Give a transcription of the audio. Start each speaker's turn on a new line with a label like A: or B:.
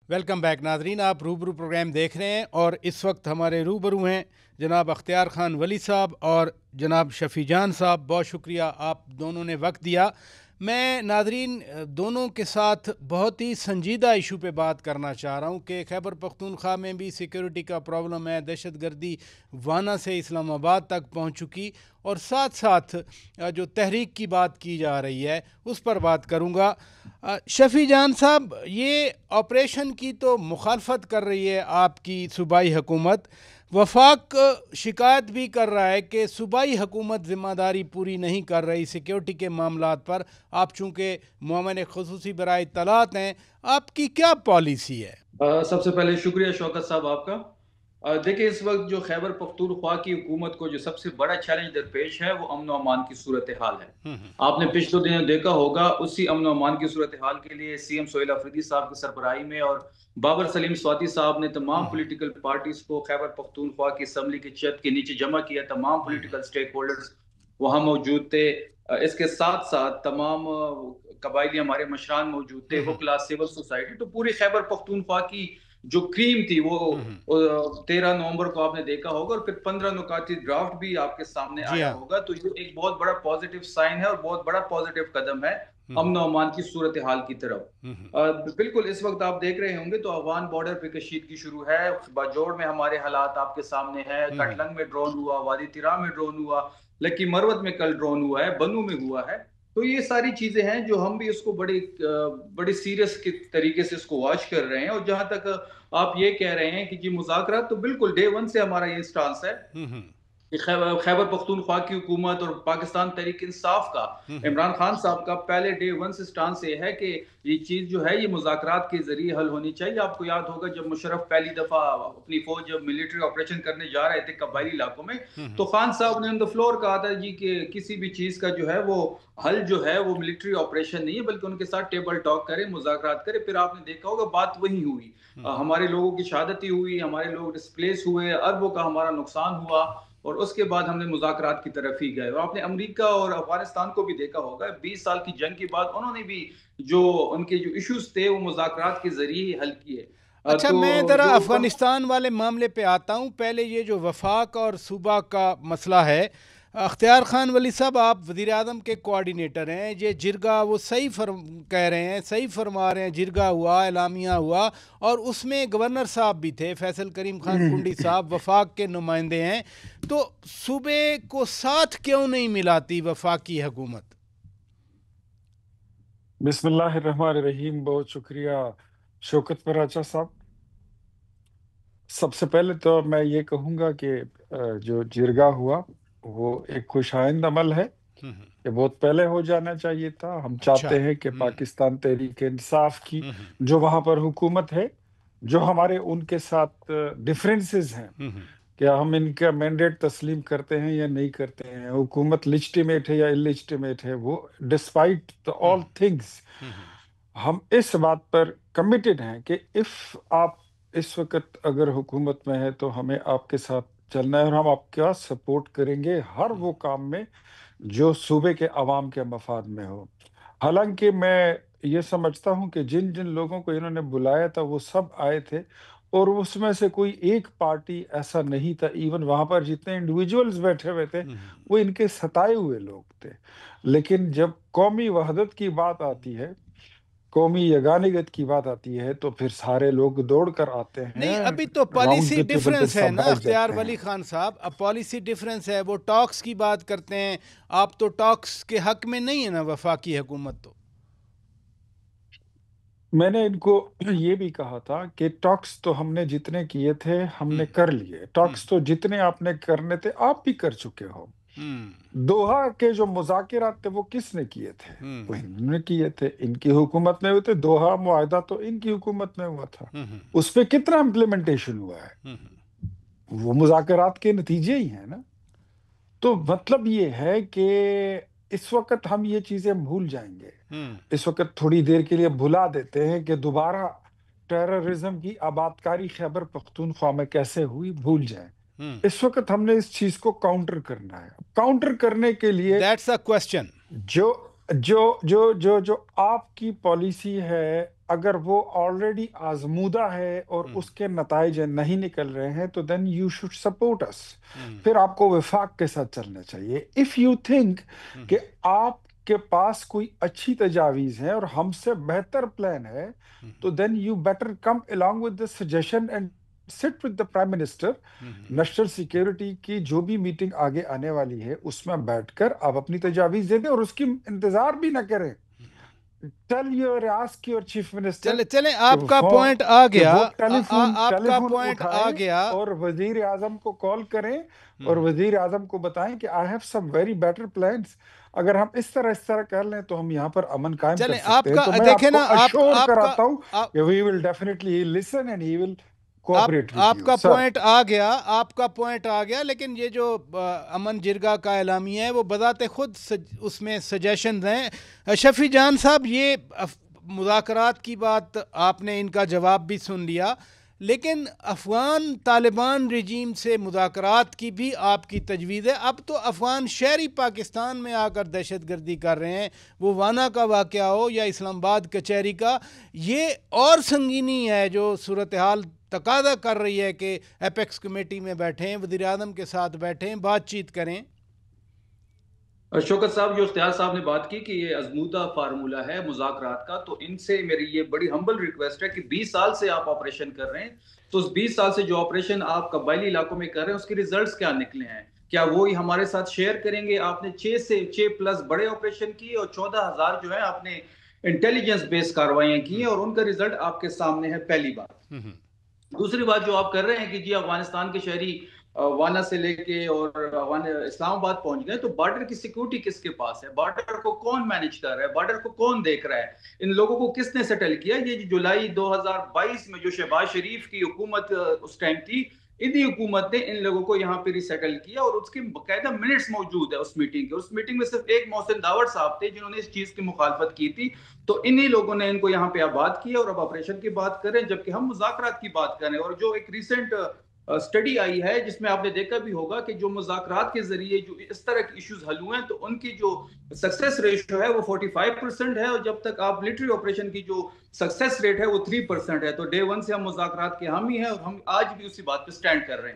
A: Welcome back नाजरीन, आप रूबरू प्रोग्राम देख रहे हैं और इस वक्त हमारे रूबरू हैं जनाब अख्तियार ख़ान वली साहब और जनाब शफ़ी जान साहब। बहुत शुक्रिया, आप दोनों ने वक्त दिया। मैं नाजरीन दोनों के साथ बहुत ही संजीदा इशू पे बात करना चाह रहा हूँ कि खैबर पख्तूनख्वा में भी सिक्योरिटी का प्रॉब्लम है, दहशत गर्दी वाना से इस्लामाबाद तक पहुँच चुकी, और साथ साथ जो तहरीक की बात की जा रही है उस पर बात करूँगा। शफ़ी जान साहब, ये ऑपरेशन की तो मुखालफत कर रही है आपकी सूबाई हुकूमत, वफाक शिकायत भी कर रहा है कि सूबाई हुकूमत ज़िम्मेदारी पूरी नहीं कर रही सिक्योरिटी के मामलात पर। आप चूँकि मुअम्मिन ख़ुसूसी बराए इत्तलात हैं, आपकी क्या पॉलिसी है?
B: सबसे पहले शुक्रिया शौकत साहब आपका। देखिए, इस वक्त जो खैबर पख्तूनख्वा की हुकूमत को जो सबसे बड़ा चैलेंज दरपेश है वो अमन अमान की सूरत हाल है। आपने पिछले दिनों देखा होगा, उसी अमन अमान की सूरत हाल के लिए सीएम सोहेल अफरीदी साहब की सरबराही में और बाबर सलीम स्वाति साहब ने तमाम पॉलिटिकल पार्टीज को खैबर पख्तूनख्वा की असम्बली की छत के नीचे जमा किया। तमाम पॉलिटिकल स्टेक होल्डर्स वहाँ मौजूद थे। इसके साथ साथ तमाम कबायली हमारे मशरान मौजूद थे, वो क्लास सिविल सोसाइटी। तो पूरी खैबर पख्तूनख्वा की जो क्रीम थी वो 13 नवंबर को आपने देखा होगा, और फिर 15 नुकाती ड्राफ्ट भी आपके सामने
A: जी
B: आया
A: हाँ।
B: होगा। तो ये एक बहुत बड़ा पॉजिटिव साइन है और बहुत बड़ा पॉजिटिव कदम है अमन अमान की सूरत हाल की तरफ। बिल्कुल इस वक्त आप देख रहे होंगे तो अफगान बॉर्डर पे कशीदगी शुरू है। बाजोड़ में हमारे हालात आपके सामने हैं, कटलंग में ड्रोन हुआ, वादी तिरा में ड्रोन हुआ, लकी मरवत में कल ड्रोन हुआ है, बनू में हुआ है। तो ये सारी चीजें हैं जो हम भी इसको बड़ी सीरियस के तरीके से इसको वॉच कर रहे हैं। और जहां तक आप ये कह रहे हैं कि जी मुज़ाकरात, तो बिल्कुल डे वन से हमारा ये स्टांस है कि खैबर पख्तूनख्वा की हुकूमत और पाकिस्तान तहरीक इंसाफ का, इमरान खान साहब का पहले डे वन से स्टांस ये है कि ये चीज जो है ये मुज़ाकरात के जरिए हल होनी चाहिए। आपको याद होगा जब मुशर्रफ पहली दफा अपनी फौज जब मिलिट्री ऑपरेशन करने जा रहे थे कबायली इलाकों में, तो खान साहब ने ऑन द फ्लोर कहा था जी कि किसी भी चीज का जो है वो हल जो है वो मिलिट्री ऑपरेशन नहीं है, बल्कि उनके साथ टेबल टॉक करे, मुज़ाकरात करे। फिर आपने देखा होगा बात वही हुई। हमारे लोगों की शहादती हुई, हमारे लोग डिस्प्लेस हुए, अरबों का हमारा नुकसान हुआ, और उसके बाद हमने मुज़ाकरात की तरफ ही गए। और आपने अमेरिका और अफगानिस्तान को भी देखा होगा, 20 साल की जंग के बाद उन्होंने भी जो उनके जो इश्यूज थे वो मुज़ाकरात के जरिए ही हल किए।
A: अच्छा,
B: तो
A: मैं ज़रा
B: जो
A: अफ़गानिस्तान वाले मामले पे आता हूँ। पहले ये जो वफाक और सूबा का मसला है, अख्तियार ख़ान वली साहब, आप वज़ीर आज़म के कोऑर्डिनेटर हैं। ये जिरगा वो सही कह रहे हैं, सही फरमा रहे हैं, जिरगा हुआ, एलामिया हुआ, और उसमें गवर्नर साहब भी थे, फैसल करीम खान कुंडी साहब वफाक के नुमाइंदे हैं। तो सूबे को साथ क्यों नहीं मिलाती वफाकी हुकूमत?
C: बिस्मिल्लाहिर्रहमानिर्रहीम। बहुत शुक्रिया शौकत पराचा साहब। सबसे पहले तो मैं ये कहूँगा कि जो जिरगा हुआ वो एक खुशाइंद अमल है। ये बहुत पहले हो जाना चाहिए था। हम
A: अच्छा।
C: चाहते हैं कि पाकिस्तान तहरीक इंसाफ की जो वहाँ पर हुकूमत है, जो हमारे उनके साथ डिफरेंसेस हैं, क्या हम इनका मैंडेट तस्लीम करते हैं या नहीं करते हैं, हुकूमत लिजिटिमेट है या इलिजिटिमेट है, वो डिस्पाइट ऑल थिंग्स हम इस बात पर कमिटेड हैं कि इफ आप इस वक्त अगर हुकूमत में है तो हमें आपके साथ चलना है और हम आपका सपोर्ट करेंगे हर वो काम में जो सूबे के अवाम के मफाद में हो। हालांकि मैं ये समझता हूँ कि जिन जिन लोगों को इन्होंने बुलाया था वो सब आए थे, और उसमें से कोई एक पार्टी ऐसा नहीं था, इवन वहां पर जितने इंडिविजुअल्स बैठे हुए थे वो इनके सताए हुए लोग थे। लेकिन जब कौमी वहदत की बात आती है, कौमी यगानियत की बात आती है, तो फिर सारे लोग दौड़ कर आते
A: नहीं,
C: हैं,
A: अभी तो
C: राउंड
A: पॉलिसी
C: द टेबल पे
A: डिफरेंस है
C: सब
A: ना
C: बैठ
A: अख्तियार
C: जाते हैं।
A: वली खान साहब, अब पॉलिसी डिफरेंस है। वो टॉक्स की बात करते हैं, आप तो टॉक्स के हक में नहीं है ना वफाकी हुकूमत तो।
C: मैंने इनको ये भी कहा था कि टॉक्स तो हमने जितने किए थे हमने कर लिए, टॉक्स तो जितने आपने करने थे आप भी कर चुके हो। दोहा के जो मुज़ाकिरात थे वो किसने किए थे? वो इन्होंने किए थे, इनकी हुकूमत में हुए थे। दोहा मुआहदा तो इनकी हुकूमत में हुआ था। उस पे कितना इम्प्लीमेंटेशन हुआ है? वो मुज़ाकरात के नतीजे ही हैं ना। तो मतलब ये है कि इस वक्त हम ये चीजें भूल जाएंगे, इस वक्त थोड़ी देर के लिए भुला देते हैं कि दोबारा टेररिज्म की आबादकारी खैबर पख्तूनख्वा में कैसे हुई, भूल जाएं। इस वक्त हमने इस चीज को काउंटर करना है। काउंटर करने के लिए
A: दैट्स अ क्वेश्चन।
C: जो जो जो जो जो आपकी पॉलिसी है اگر وہ آلریڈی آزمودہ ہے اور اس کے نتائج نہیں نکل رہے ہیں تو دین یو شوڈ سپورٹ اس. پھر آپ کو وفاق کے ساتھ چلنا چاہیے. اف یو تھنک کہ آپ کے پاس کوئی اچھی تجاویز ہے اور ہم سے بہتر پلان ہے تو then you better come along with the suggestion and sit with the prime minister. National security کی جو بھی میٹنگ آگے آنے والی ہے اس میں بیٹھ کر آپ اپنی تجاویز دے دیں اور اس کی انتظار بھی نہ کریں. Tell your ask your chief minister
A: چلیں آپ کا پوائنٹ آ گیا, آپ کا پوائنٹ آ گیا,
C: اور وزیر اعظم کو کال کریں اور وزیر اعظم کو بتائیں کہ I have some very better plans. اگر ہم اس طرح کر لیں تو ہم یہاں پر امن قائم کر سکتے ہیں. تو میں آپ کو اشور کراتا ہوں کہ we will definitely listen and he will cooperate with you.
A: آپ کا پوائنٹ آ گیا, آپ کا پوائنٹ آ گیا, لیکن یہ جو امن جرگہ کا اعلامیہ ہے وہ بذات خود اس میں سجیشنز ہیں. شفیع جان صاحب, یہ مذاکرات کی بات آپ نے ان کا جواب بھی سن لیا, لیکن افغان طالبان رجیم سے مذاکرات کی بھی آپ کی تجویز ہے. اب تو افغان شہری پاکستان میں آ کر دہشت گردی کر رہے ہیں, وہ وانا کا واقعہ ہو یا اسلام آباد کچہری کا, یہ اور سنگینی ہے جو صورتحال تقاضا کر رہی ہے کہ ایپیکس کمیٹی میں بیٹھیں, وزیر اعظم کے ساتھ بیٹھیں, بات چیت کریں.
B: شوکت صاحب, جو اختیار صاحب نے بات کی کہ یہ ازمودہ فارمولہ ہے مذاکرات کا, تو ان سے میری یہ بڑی ہمبل ریکویسٹ ہے کہ 20 سال سے آپ آپریشن کر رہے ہیں, تو اس 20 سال سے جو آپریشن آپ قبائلی علاقوں میں کر رہے ہیں اس کے ریزلٹس کیا نکلے ہیں, کیا وہی ہمارے ساتھ شیئر کریں گے؟ آپ نے 6+ بڑے آپریشن کیے اور 14,000 جو ہے آپ نے انٹیلیجنس بیس کاروائیاں کی ہیں, اور ان کا ریزلٹ آپ کے سامنے ہے. پہلی بات. دوسری بات جو آپ کر رہے ہیں کہ جی افغانستان کے شہری وانا سے لے کے اور اسلام آباد پہنچ گئے, تو بارڈر کی سیکورٹی کس کے پاس ہے؟ بارڈر کو کون مینیج کر رہا ہے؟ بارڈر کو کون دیکھ رہا ہے؟ ان لوگوں کو کس نے سیٹل کیا؟ یہ جولائی 2022 میں جو شہباز شریف کی حکومت اس ٹائم تھی, انہی حکومت نے ان لوگوں کو یہاں پہ ری سیٹل کیا, اور اس کی باقاعدہ منٹس موجود ہے اس میٹنگ کے. اس میٹنگ میں صرف ایک محسن داوڑ صاحب تھے جنہوں نے اس چیز کی مخالفت کی تھی, تو انہی لوگوں نے ان کو یہاں پہ آباد کیا اور اب آپریشن کی بات کریں, جبکہ ہم مذاکرات کی بات کریں. اور جو ایک ریسنٹ اسٹڈی آئی ہے جس میں آپ نے دیکھا بھی ہوگا کہ جو مذاکرات کے ذریعے جو اس طرح کے ایشوز حل ہوئے ہیں تو ان کی جو سکسیس ریشو ہے وہ 45% ہے, اور جب تک آپ ملٹری آپریشن کی جو سکسیس ریٹ ہے وہ 3% ہے. تو ڈے 1 سے ہم مذاکرات کے حامی ہیں اور ہم آج بھی اسی بات پہ سٹینڈ کر رہے ہیں.